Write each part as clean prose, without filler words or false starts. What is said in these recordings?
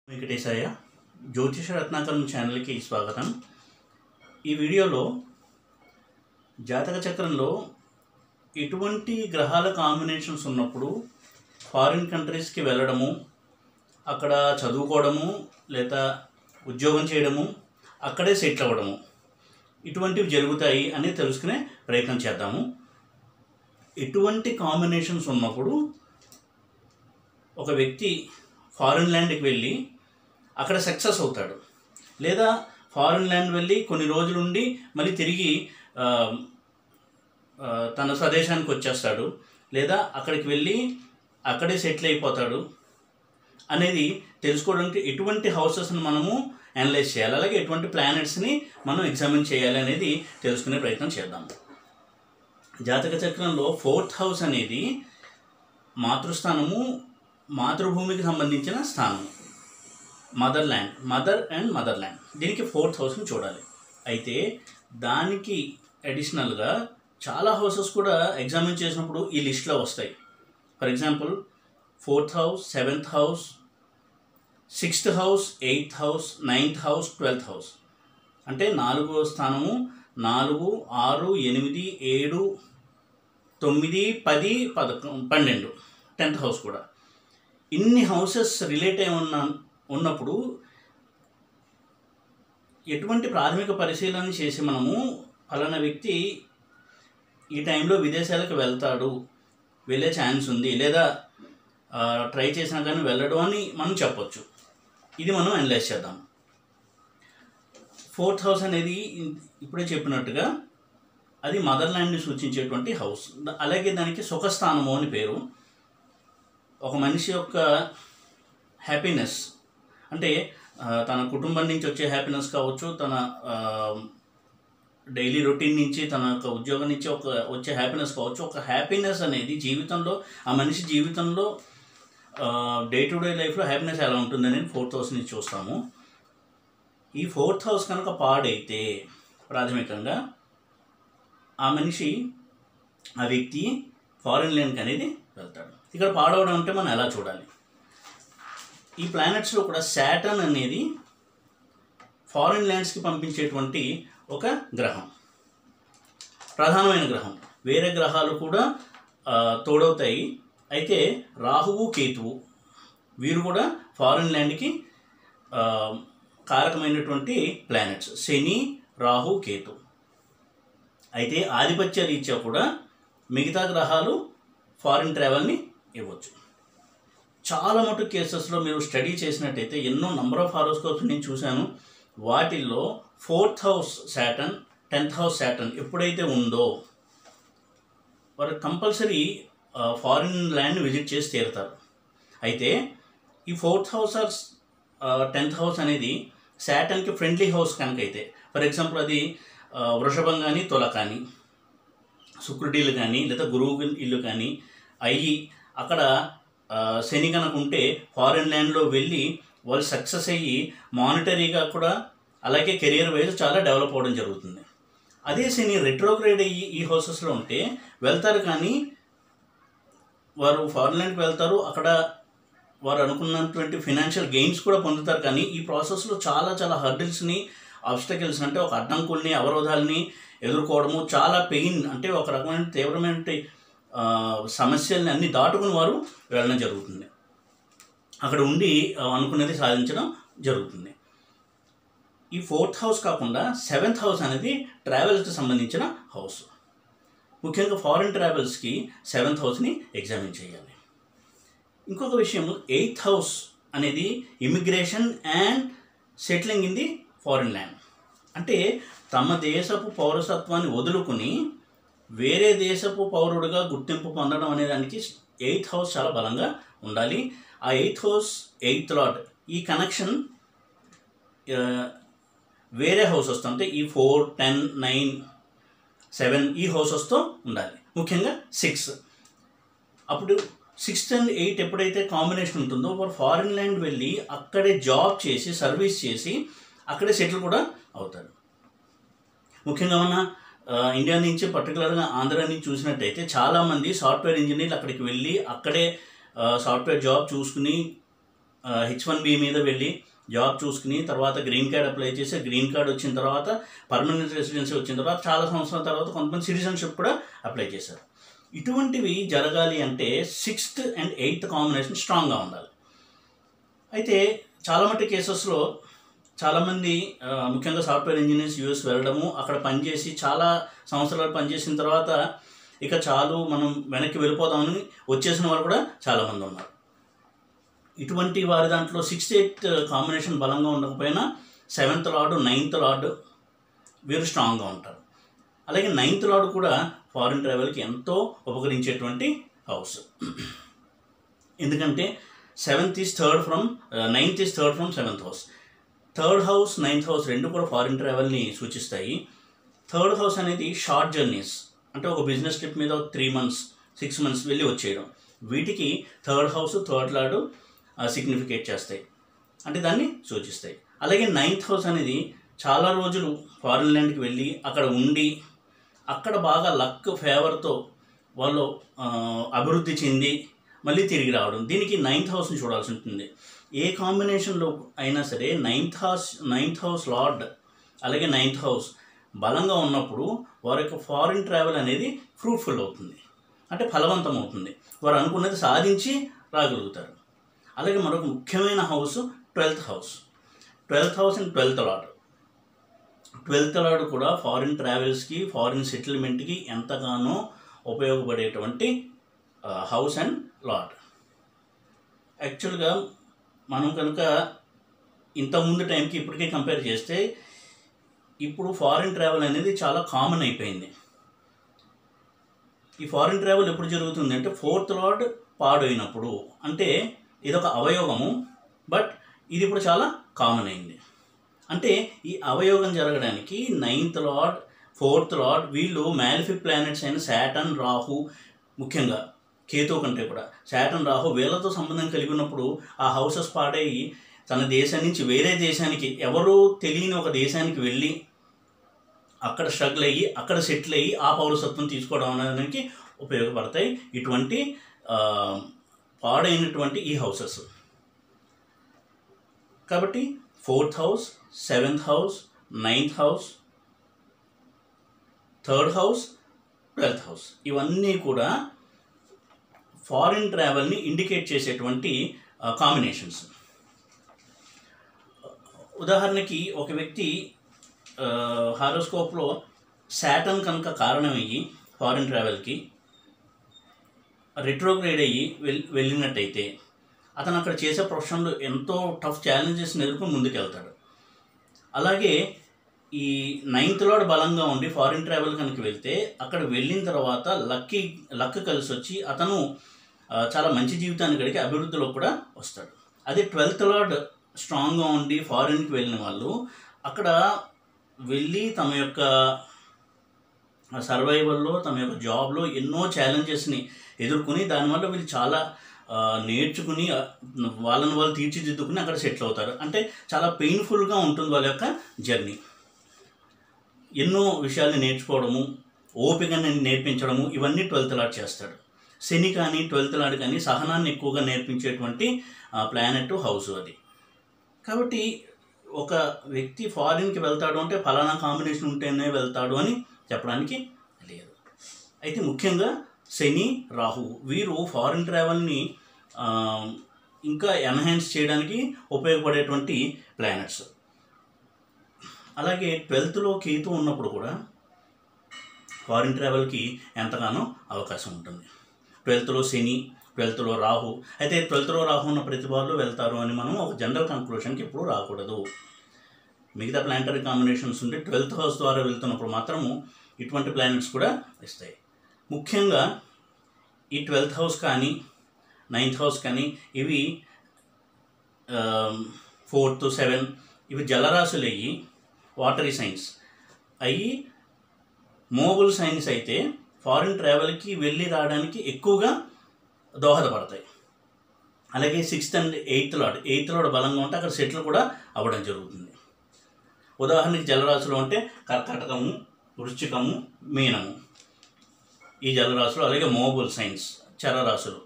వెంకటేశయ్య జ్యోతిష రత్నాకరం ఛానల్కి స్వాగతం. ఈ వీడియోలో జాతక చక్రంలో ఎటువంటి గ్రహాల కాంబినేషన్స్ ఉన్నప్పుడు ఫారిన్ కంట్రీస్కి వెళ్ళడము, అక్కడ చదువుకోవడము లేదా ఉద్యోగం చేయడము, అక్కడే సెటిల్ అవ్వడము ఇటువంటివి జరుగుతాయి అని తెలుసుకునే ప్రయత్నం చేద్దాము. ఎటువంటి కాంబినేషన్స్ ఉన్నప్పుడు ఒక వ్యక్తి ఫారిన్ ల్యాండ్కి వెళ్ళి అక్కడ సక్సెస్ అవుతాడు, లేదా ఫారిన్ ల్యాండ్ వెళ్ళి కొన్ని రోజులు ఉండి మళ్ళీ తిరిగి తన స్వదేశానికి వచ్చేస్తాడు, లేదా అక్కడికి వెళ్ళి అక్కడే సెటిల్ అయిపోతాడు అనేది తెలుసుకోవడానికి ఎటువంటి హౌసెస్ని మనము అనలైజ్ చేయాలి, అలాగే ఎటువంటి ప్లానెట్స్ని మనం ఎగ్జామిన్ చేయాలి అనేది తెలుసుకునే ప్రయత్నం చేద్దాం. జాతక చక్రంలో 4th హౌస్ అనేది మాతృస్థానము, మాతృభూమికి సంబంధించిన స్థానం, మదర్ అండ్ మదర్ ల్యాండ్. దీనికి 4th హౌస్ని చూడాలి. అయితే దానికి అడిషనల్గా చాలా హౌసెస్ కూడా ఎగ్జామిన్ చేసినప్పుడు ఈ లిస్ట్లో వస్తాయి. For example 4th house, 7th house, 6th house, 8th house, 9th house, 12th house. అంటే 4వ స్థానము 4, 6, 8, 7, 9, 10, 11, 10th హౌస్ కూడా. ఇన్ని హౌసెస్ రిలేట్ అయి ఉన్నప్పుడు ఎటువంటి ప్రాథమిక పరిశీలన చేసి మనము ఫలానా వ్యక్తి ఈ టైంలో విదేశాలకు వెళ్తాడు, వెళ్ళే ఛాన్స్ ఉంది, లేదా ట్రై చేసినా కానీ వెళ్ళడు అని మనం చెప్పొచ్చు. ఇది మనం అనలైజ్ చేద్దాం. 4th హౌస్ అనేది ఇప్పుడే చెప్పినట్టుగా అది మదర్ ల్యాండ్ని సూచించేటువంటి హౌస్. అలాగే దానికి సుఖస్థానము అని పేరు. ఒక మనిషి యొక్క హ్యాపీనెస్ అంటే తన కుటుంబం నుంచి వచ్చే హ్యాపీనెస్ కావచ్చు, తన డైలీ రొటీన్ నుంచి, తన యొక్క ఉద్యోగం నుంచి వచ్చే హ్యాపీనెస్ కావచ్చు. ఒక హ్యాపీనెస్ అనేది జీవితంలో, ఆ మనిషి జీవితంలో డే టు డే లైఫ్లో హ్యాపీనెస్ ఎలా ఉంటుందని 4th హౌస్ నుంచి చూస్తాము. ఈ 4th హౌస్ కనుక పాడైతే ప్రాథమికంగా ఆ మనిషి, ఆ వ్యక్తి ఫారిన్ ల్యాండ్కి అనేది వెళ్తాడు. ఇక్కడ పాడవడం అంటే మనం ఎలా చూడాలి? ఈ ప్లానెట్స్లో కూడా శాటర్న్ అనేది ఫారిన్ ల్యాండ్స్కి పంపించేటువంటి ఒక గ్రహం, ప్రధానమైన గ్రహం. వేరే గ్రహాలు కూడా తోడవుతాయి. అయితే రాహువు, కేతువు వీరు కూడా ఫారిన్ ల్యాండ్కి కారకమైనటువంటి ప్లానెట్స్, శని, రాహు, కేతు. అయితే ఆధిపత్య రీత్యా కూడా మిగతా గ్రహాలు ఫారిన్ ట్రావెల్ని ఇవ్వచ్చు. చాలా మటుకు కేసెస్లో మీరు స్టడీ చేసినట్టయితే ఎన్నో నంబర్ ఆఫ్ హారోస్కోప్స్ నేను చూశాను. వాటిల్లో 4th house Saturn, 10th house Saturn ఎప్పుడైతే ఉందో వారు కంపల్సరీ ఫారిన్ ల్యాండ్ విజిట్ చేసి తీరుతారు. అయితే ఈ 4th house are 10th house అనేది శాటర్న్కి ఫ్రెండ్లీ హౌస్ కనుక అయితే, ఫర్ ఎగ్జాంపుల్ అది వృషభం కానీ, తుల కానీ, శుక్రుడిల్లు కానీ, లేదా గురువు ఇల్లు కానీ అయ్యి అక్కడ శని కనుక ఉంటే ఫారిన్ ల్యాండ్లో వెళ్ళి వాళ్ళు సక్సెస్ అయ్యి మానిటరీగా కూడా, అలాగే కెరియర్ వైజ్ చాలా డెవలప్ అవ్వడం జరుగుతుంది. అదే శని రెట్రోగ్రేడ్ అయ్యి ఈ హౌసెస్లో ఉంటే వెళ్తారు, కానీ వారు ఫారిన్ ల్యాండ్కి వెళ్తారు, అక్కడ వారు అనుకున్నటువంటి ఫినాన్షియల్ గెయిన్స్ కూడా పొందుతారు. కానీ ఈ ప్రాసెస్లో చాలా చాలా హర్డిల్స్ని, ఆబ్స్టకిల్స్ అంటే ఒక అడ్డంకుల్ని, అవరోధాలని ఎదుర్కోవడము, చాలా పెయిన్ అంటే ఒక రకమైన తీవ్రమైన సమస్యల్ని అన్ని దాటుకుని వారు వెళ్ళడం జరుగుతుంది. అక్కడ ఉండి అనుకున్నది సాధించడం జరుగుతుంది. ఈ 4th హౌస్ కాకుండా 7th హౌస్ అనేది ట్రావెల్స్కి సంబంధించిన హౌస్. ముఖ్యంగా ఫారిన్ ట్రావెల్స్కి 7th హౌస్ని ఎగ్జామిన్ చేయాలి. ఇంకొక విషయం, 8th హౌస్ అనేది immigration and settling in the foreign land. అంటే తమ దేశపు పౌరసత్వాన్ని వదులుకుని వేరే దేశపు పౌరుడిగా గుర్తింపు పొందడం అనే దానికి 8th హౌస్ చాలా బలంగా ఉండాలి. ఆ 8th హౌస్, 8th లార్డ్, ఈ కనెక్షన్ వేరే హౌసెస్తో అంటే ఈ 4, 10, 9, 7 ఈ హౌసెస్తో ఉండాలి. ముఖ్యంగా 6. అప్పుడు 6th and 8 ఎప్పుడైతే కాంబినేషన్ ఉంటుందో వారు ఫారిన్ ల్యాండ్ వెళ్ళి అక్కడే జాబ్ చేసి, సర్వీస్ చేసి అక్కడే సెటిల్ కూడా అవుతారు. ముఖ్యంగా మన ఇండియా నుంచి, పర్టికులర్గా ఆంధ్ర నుంచి చూసినట్టయితే చాలామంది సాఫ్ట్వేర్ ఇంజనీర్లు అక్కడికి వెళ్ళి అక్కడే సాఫ్ట్వేర్ జాబ్ చూసుకుని H1B మీద వెళ్ళి జాబ్ చూసుకుని తర్వాత గ్రీన్ కార్డ్ అప్లై చేసి గ్రీన్ కార్డ్ వచ్చిన తర్వాత పర్మనెంట్ రెసిడెన్సీ వచ్చిన తర్వాత చాలా సంవత్సరాల తర్వాత కొంతమంది సిటిజన్షిప్ కూడా అప్లై చేశారు. ఇటువంటివి జరగాలి అంటే 6th and 8th కాంబినేషన్ స్ట్రాంగ్గా ఉండాలి. అయితే చాలా మట్టి కేసెస్లో చాలామంది ముఖ్యంగా సాఫ్ట్వేర్ ఇంజనీర్స్ యూఎస్ వెళ్ళడము, అక్కడ పనిచేసి చాలా సంవత్సరాలు పనిచేసిన తర్వాత ఇక చాలు మనం వెనక్కి వెళ్ళిపోదామని వచ్చేసిన వాళ్ళు కూడా చాలామంది ఉన్నారు. ఇటువంటి వారి దాంట్లో 6th 8th కాంబినేషన్ బలంగా ఉండకపోయినా 7th లార్డ్ 9th లార్డ్ వీరు స్ట్రాంగ్గా ఉంటారు. అలాగే 9th లార్డ్ కూడా ఫారిన్ ట్రావెల్కి ఎంతో ఉపకరించేటువంటి హౌస్. ఎందుకంటే 9th is third from 7th house. 3rd house 9th house రెండు కూడా ఫారిన్ ట్రావెల్ని సూచిస్తాయి. 3rd house అనేది షార్ట్ జర్నీస్, అంటే ఒక బిజినెస్ ట్రిప్ మీద 3 months 6 months వెళ్ళి వచ్చేయడం, వీటికి 3rd house 3rd లార్డ్ సిగ్నిఫికేట్ చేస్తాయి, అంటే దాన్ని సూచిస్తాయి. అలాగే 9th house అనేది చాలా రోజులు ఫారిన్ ల్యాండ్కి వెళ్ళి అక్కడ ఉండి అక్కడ బాగా లక్ ఫేవర్తో వాళ్ళు అభివృద్ధి చెంది మళ్ళీ తిరిగి రావడం, దీనికి 9th హౌస్ని చూడాల్సి ఉంటుంది. ఏ కాంబినేషన్లో అయినా సరే 9th house లార్డ్ అలాగే 9th house బలంగా ఉన్నప్పుడు వారి యొక్క ఫారిన్ ట్రావెల్ అనేది ఫ్రూట్ఫుల్ అవుతుంది, అంటే ఫలవంతం అవుతుంది, వారు అనుకున్నది సాధించి రాగలుగుతారు. అలాగే మరొక ముఖ్యమైన house 12th house. 12th house and 12th lord. 12th lord కూడా ఫారిన్ ట్రావెల్స్కి ఫారిన్ సెటిల్మెంట్కి ఎంతగానో ఉపయోగపడేటువంటి హౌస్ అండ్ లార్డ్. యాక్చువల్గా మనం కనుక ఇంతకుముందు టైంకి ఇప్పటికే కంపేర్ చేస్తే ఇప్పుడు ఫారిన్ ట్రావెల్ అనేది చాలా కామన్ అయిపోయింది. ఈ ఫారిన్ ట్రావెల్ ఎప్పుడు జరుగుతుంది అంటే 4th లార్డ్ పాడైనప్పుడు, అంటే ఇదొక అవయోగము, బట్ ఇది ఇప్పుడు చాలా కామన్ అయింది. అంటే ఈ అవయోగం జరగడానికి 9th లార్డ్ 4th లార్డ్ వీళ్ళు మ్యాలిఫిక్ ప్లానెట్స్ అయిన శాటర్న్ రాహు, ముఖ్యంగా కేతు కంటే కూడా శాటర్న్ రాహు వీళ్ళతో సంబంధం కలిగి ఉన్నప్పుడు ఆ హౌసెస్ పాడయ్యి తన దేశం నుంచి వేరే దేశానికి ఎవరూ తెలియని ఒక దేశానికి వెళ్ళి అక్కడ స్ట్రగుల్ అయ్యి అక్కడ సెటిల్ అయ్యి ఆ పౌరసత్వం తీసుకోవడం అనేది ఉపయోగపడతాయి ఇటువంటి పాడైనటువంటి ఈ హౌసెస్. కాబట్టి 4th house 7th house 9th house 3rd house 12th house ఇవన్నీ కూడా ఫారిన్ ట్రావెల్ని ఇండికేట్ చేసేటువంటి కాంబినేషన్స్. ఉదాహరణకి ఒక వ్యక్తి హారోస్కోప్లో శాటర్న్ కనుక కారణమయ్యి ఫారిన్ ట్రావెల్కి రెట్రోగ్రేడ్ అయ్యి వెళ్ళినట్టయితే అతను అక్కడ చేసే ప్రొఫెషన్లో ఎంతో టఫ్ ఛాలెంజెస్ని ఎదుర్కొని ముందుకెళ్తాడు. అలాగే ఈ 9th లార్డ్ బలంగా ఉండి ఫారిన్ ట్రావెల్ కనుక వెళ్తే అక్కడ వెళ్ళిన తర్వాత లక్ కలిసి వచ్చి అతను చాలా మంచి జీవితాన్ని గడికి అభివృద్ధిలో కూడా వస్తాడు. అదే 12th లార్డ్ స్ట్రాంగ్గా ఉండి ఫారిన్కి వెళ్ళిన వాళ్ళు అక్కడ వెళ్ళి తమ యొక్క సర్వైవల్లో తమ యొక్క జాబ్లో ఎన్నో ఛాలెంజెస్ని ఎదుర్కొని దానివల్ల వీళ్ళు చాలా నేర్చుకుని వాళ్ళని వాళ్ళు తీర్చిదిద్దుకుని అక్కడ సెటిల్ అవుతారు. అంటే చాలా పెయిన్ఫుల్గా ఉంటుంది వాళ్ళ యొక్క జర్నీ. ఎన్నో విషయాల్ని నేర్చుకోవడము, ఓపికని నేర్పించడము, ఇవన్నీ 12th లార్డ్ చేస్తాడు. శని కానీ 12th లార్డ్ కానీ సహనాన్ని ఎక్కువగా నేర్పించేటువంటి ప్లానెట్ హౌస్ అది. కాబట్టి ఒక వ్యక్తి ఫారిన్కి వెళ్తాడు అంటే ఫలానా కాంబినేషన్ ఉంటేనే వెళ్తాడు అని చెప్పడానికి లేదు. అయితే ముఖ్యంగా శని రాహు వీరు ఫారిన్ ట్రావెల్ని ఇంకా ఎన్హాన్స్ చేయడానికి ఉపయోగపడేటువంటి ప్లానెట్స్. అలాగే 12th కేతు ఉన్నప్పుడు కూడా ఫారిన్ ట్రావెల్కి ఎంతగానో అవకాశం ఉంటుంది. 12th శని 12th రాహు. అయితే 12th రాహు ఉన్న ప్రతి వాళ్ళు వెళ్తారు అని మనం ఒక జనరల్ కంక్లూషన్కి ఎప్పుడు రాకూడదు. మిగతా ప్లానెటరీ కాంబినేషన్స్ ఉంటే 12th హౌస్ ద్వారా వెళ్తున్నప్పుడు మాత్రము ఇటువంటి ప్లానెట్స్ కూడా ఇస్తాయి. ముఖ్యంగా ఈ 12th హౌస్ కానీ 9th హౌస్ కానీ ఇవి 4th 7 ఇవి జలరాశులు అయ్యి వాటరీ సైన్స్ అయ్యి మూవబుల్ సైన్స్ అయితే ఫారిన్ ట్రావెల్కి వెళ్ళి రావడానికి ఎక్కువగా దోహదపడతాయి. అలాగే 6th and 8th లార్డ్ బలంగా ఉంటే అక్కడ సెటిల్ కూడా అవ్వడం జరుగుతుంది. ఉదాహరణకి జలరాశులు అంటే కర్కాటకము, వృశ్చికము, మీనము ఈ జలరాశులు. అలాగే మూవబుల్ సైన్స్ చరరాశులు,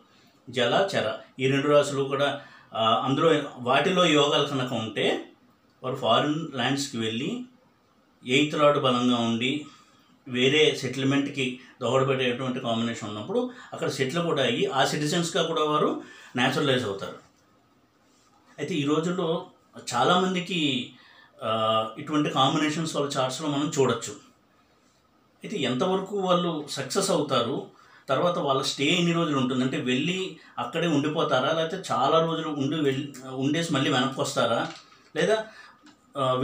జల చర ఈ రెండు రాశులు కూడా అందులో వాటిలో యోగాలు కనుక ఉంటే వారు ఫారిన్ ల్యాండ్స్కి వెళ్ళి 8th లార్డ్ బలంగా ఉండి వేరే సెటిల్మెంట్కి దోహదపడేటువంటి కాంబినేషన్ ఉన్నప్పుడు అక్కడ సెటిల్ కూడా అయ్యి ఆ సిటిజన్స్గా కూడా వారు న్యాచురలైజ్ అవుతారు. అయితే ఈ రోజుల్లో చాలామందికి ఇటువంటి కాంబినేషన్స్ వాళ్ళ చార్ట్స్లో మనం చూడొచ్చు. అయితే ఎంతవరకు వాళ్ళు సక్సెస్ అవుతారు, తర్వాత వాళ్ళ స్టే ఎన్ని రోజులు ఉంటుంది, అంటే వెళ్ళి అక్కడే ఉండిపోతారా, లేకపోతే చాలా రోజులు ఉండేసి మళ్ళీ వెనక్కి వస్తారా, లేదా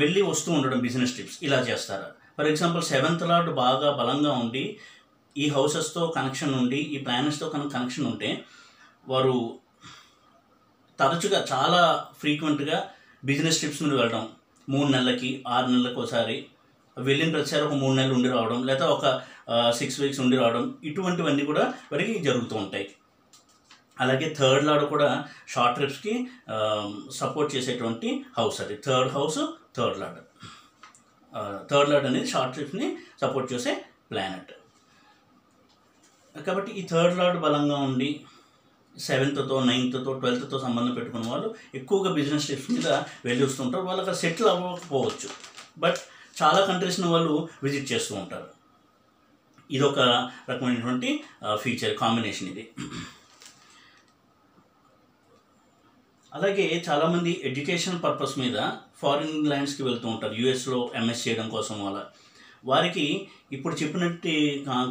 వెళ్ళి వస్తూ ఉండడం బిజినెస్ ట్రిప్స్ ఇలా చేస్తారా. ఫర్ ఎగ్జాంపుల్ 7th లార్డ్ బాగా బలంగా ఉండి ఈ హౌసెస్తో కనెక్షన్ ఉండి ఈ ప్లానెట్స్తో కనెక్షన్ ఉంటే వారు తరచుగా చాలా ఫ్రీక్వెంట్గా బిజినెస్ ట్రిప్స్ నుండి వెళ్ళడం, 3 నెలలకి 6 నెలలకు ఒకసారి వెళ్ళిన ప్రతిసారి ఒక 3 నెలలు ఉండి రావడం, లేదా ఒక 6 వీక్స్ ఉండి రావడం, ఇటువంటివన్నీ కూడా వారికి జరుగుతూ ఉంటాయి. అలాగే 3rd లార్డ్ కూడా షార్ట్ ట్రిప్స్కి సపోర్ట్ చేసేటువంటి హౌస్. అది 3rd house 3rd lord. 3rd lord అనేది షార్ట్ ట్రిప్స్ని సపోర్ట్ చేసే ప్లానెట్. కాబట్టి ఈ 3rd లార్డ్ బలంగా ఉండి 7th తో 9th తో 12th తో సంబంధం పెట్టుకున్న వాళ్ళు ఎక్కువగా బిజినెస్ ట్రిప్స్ మీద వెళ్ళి వస్తుంటారు. వాళ్ళు అక్కడ సెటిల్ అవ్వకపోవచ్చు, బట్ చాలా కంట్రీస్ని వాళ్ళు విజిట్ చేస్తూ ఉంటారు. ఇదొక రకమైనటువంటి ఫీచర్ కాంబినేషన్ ఇది. అలాగే చాలామంది ఎడ్యుకేషన్ పర్పస్ మీద ఫారిన్ ల్యాండ్స్కి వెళ్తూ ఉంటారు, యుఎస్లో ఎంఎస్ చేయడం కోసం. వారికి ఇప్పుడు చెప్పినట్టు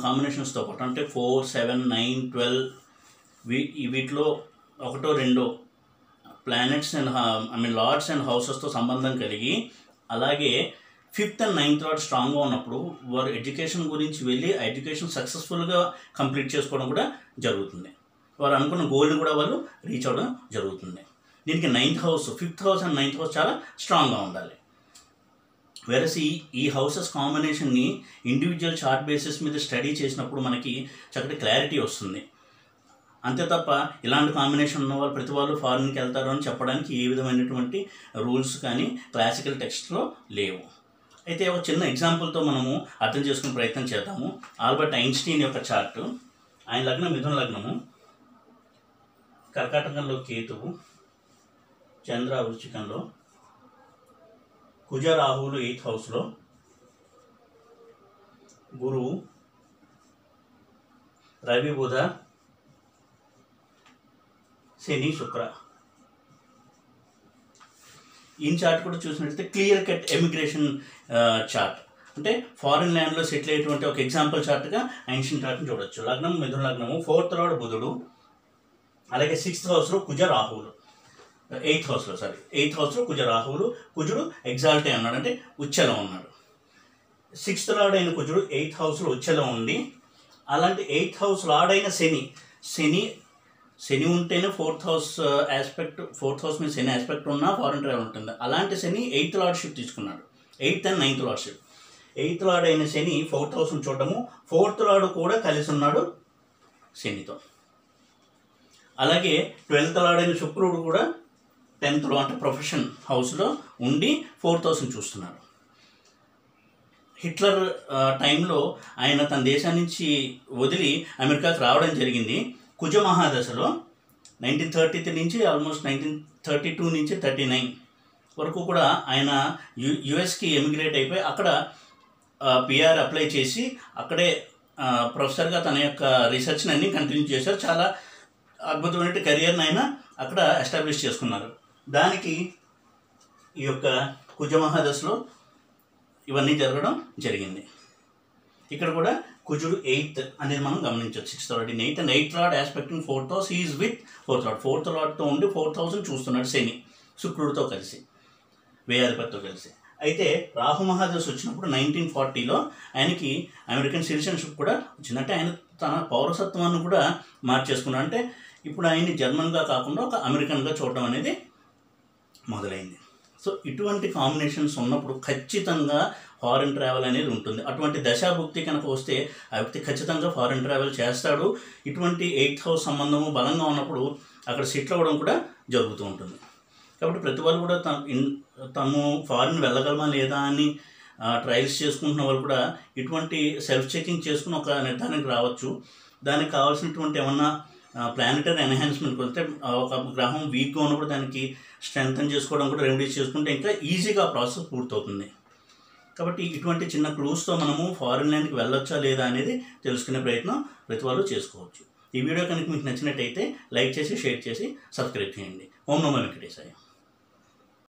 కాంబినేషన్స్తో పాటు అంటే 4, 7, 9, 12 వీటిలో 1, 2 ప్లానెట్స్ అండ్ లార్డ్స్ అండ్ హౌసెస్తో సంబంధం కలిగి, అలాగే 5th and 9th లార్డ్ స్ట్రాంగ్గా ఉన్నప్పుడు వారు ఎడ్యుకేషన్ గురించి వెళ్ళి ఆ ఎడ్యుకేషన్ సక్సెస్ఫుల్గా కంప్లీట్ చేసుకోవడం కూడా జరుగుతుంది. వారు అనుకున్న గోల్ని కూడా వాళ్ళు రీచ్ అవ్వడం జరుగుతుంది. దీనికి 9th house, 5th house and 9th house చాలా స్ట్రాంగ్గా ఉండాలి. వెరస్ ఈ హౌసెస్ కాంబినేషన్ని ఇండివిజువల్ చార్ట్ బేసిస్ మీద స్టడీ చేసినప్పుడు మనకి చక్కటి క్లారిటీ వస్తుంది. అంతే తప్ప ఇలాంటి కాంబినేషన్ ఉన్న వాళ్ళు ప్రతి వాళ్ళు ఫారిన్కి వెళ్తారు అని చెప్పడానికి ఏ విధమైనటువంటి రూల్స్ కానీ క్లాసికల్ టెక్స్ట్లో లేవు. అయితే ఒక చిన్న ఎగ్జాంపుల్తో మనము అర్థం చేసుకునే ప్రయత్నం చేద్దాము. ఆల్బర్ట్ ఐన్స్టీన్ యొక్క చార్టు. ఆయన లగ్నం మిథున లగ్నము, కర్కాటకంలో కేతువు, చంద్ర వృశ్చికంలో, కుజ రాహువులు 8th హౌస్లో, గురువు, రవి బుధ, శని శుక్ర. ఈ చార్ట్ కూడా చూసినట్లయితే క్లియర్ కట్ ఎమిగ్రేషన్ చార్ట్, అంటే ఫారిన్ ల్యాండ్లో సెటిల్ అయ్యేటువంటి ఒక ఎగ్జాంపుల్ చార్ట్గా ఐన్స్టీన్ చార్ట్ని చూడొచ్చు. లగ్నం మిథున లగ్నము, 4th లార్డ్ బుధుడు, అలాగే 6th హౌస్లో కుజ రాహువులు, 8th హౌస్లో కుజ రాహువులు. కుజుడు ఎగ్జాల్ట్ అయి ఉన్నాడు, అంటే ఉచ్చలో ఉన్నాడు. 6th లార్డ్ అయిన కుజుడు 8th హౌస్లో ఉచ్చలో ఉండి, అలాంటి 8th హౌస్ లార్డ్ అయిన శని ఉంటేనే 4th house aspect, 4th house మీద శని ఆస్పెక్ట్ ఉన్నా ఫారిన్ ట్రావెల్ ఉంటుంది. అలాంటి శని 8th లార్డ్షిప్ తీసుకున్నాడు, 8th and 9th lordship. 8th lord అయిన శని 4th హౌస్ని చూడటము, 4th లార్డ్ కూడా కలిసి ఉన్నాడు శనితో. అలాగే 12th లార్డ్ అయిన శుక్రుడు కూడా 10th లో అంటే ప్రొఫెషన్ హౌస్లో ఉండి 4th హౌస్ని చూస్తున్నాడు. హిట్లర్ టైంలో ఆయన తన దేశం నుంచి వదిలి అమెరికాకి రావడం జరిగింది. కుజ మహాదశలో 1933 నుంచి ఆల్మోస్ట్ 1932 నుంచి 39 వరకు కూడా ఆయన యుఎస్కి ఎమిగ్రేట్ అయిపోయి అక్కడ పిఆర్ అప్లై చేసి అక్కడే ప్రొఫెసర్గా తన యొక్క రీసెర్చ్ని అన్నీ కంటిన్యూ చేశారు. చాలా అద్భుతమైన కెరియర్ని ఆయన అక్కడ ఎస్టాబ్లిష్ చేసుకున్నారు. దానికి ఈ యొక్క కుజ మహాదశలో ఇవన్నీ జరగడం జరిగింది. ఇక్కడ కూడా కుజుడు 8th అనేది మనం గమనించవచ్చు. 6th lord in 8th and 8th lord aspecting 4th house, is with 4th lord. 4th లార్డ్తో ఉండి 4th హౌస్ని చూస్తున్నాడు శని, శుక్రుడితో కలిసి, వ్యయాధిపతితో కలిసి. అయితే రాహు మహాదశ వచ్చినప్పుడు 1940లో ఆయనకి అమెరికన్ సిటిజన్షిప్ కూడా వచ్చిందంటే ఆయన తన పౌరసత్వాన్ని కూడా మార్చేసుకున్నాడు. అంటే ఇప్పుడు ఆయన్ని జర్మన్గా కాకుండా ఒక అమెరికన్గా చూడడం అనేది మొదలైంది. సో ఇటువంటి కాంబినేషన్స్ ఉన్నప్పుడు ఖచ్చితంగా ఫారిన్ ట్రావెల్ అనేది ఉంటుంది. అటువంటి దశాభుక్తి కనుక వస్తే ఆ వ్యక్తి ఖచ్చితంగా ఫారిన్ ట్రావెల్ చేస్తాడు. ఇటువంటి 8th హౌస్ సంబంధము బలంగా ఉన్నప్పుడు అక్కడ సెటిల్ అవ్వడం కూడా జరుగుతూ ఉంటుంది. కాబట్టి ప్రతి వాళ్ళు కూడా తను ఫారిన్ వెళ్ళగలమా లేదా అని ట్రయల్స్ చేసుకుంటున్న వాళ్ళు కూడా ఇటువంటి సెల్ఫ్ చెకింగ్ చేసుకుని ఒక నిర్ధారణకు రావచ్చు. దానికి కావాల్సినటువంటి ఏమన్నా ప్లానెటరీ ఎన్హాన్స్మెంట్కి వెళ్తే ఒక గ్రహం వీక్గా ఉన్నప్పుడు దానికి స్ట్రెంగ్తన్ చేసుకోవడం కూడా రెమెడీస్ చేసుకుంటే ఇంకా ఈజీగా ఆ ప్రాసెస్ పూర్తవుతుంది. కాబట్టి ఇటువంటి చిన్న క్లూస్తో మనము ఫారిన్ ల్యాండ్కి వెళ్ళొచ్చా లేదా అనేది తెలుసుకునే ప్రయత్నం ప్రతి వాళ్ళు చేసుకోవచ్చు. ఈ వీడియో కనుక మీకు నచ్చినట్టయితే లైక్ చేసి, షేర్ చేసి, సబ్స్క్రైబ్ చేయండి. ఓం నమో వెంకటేశాయ.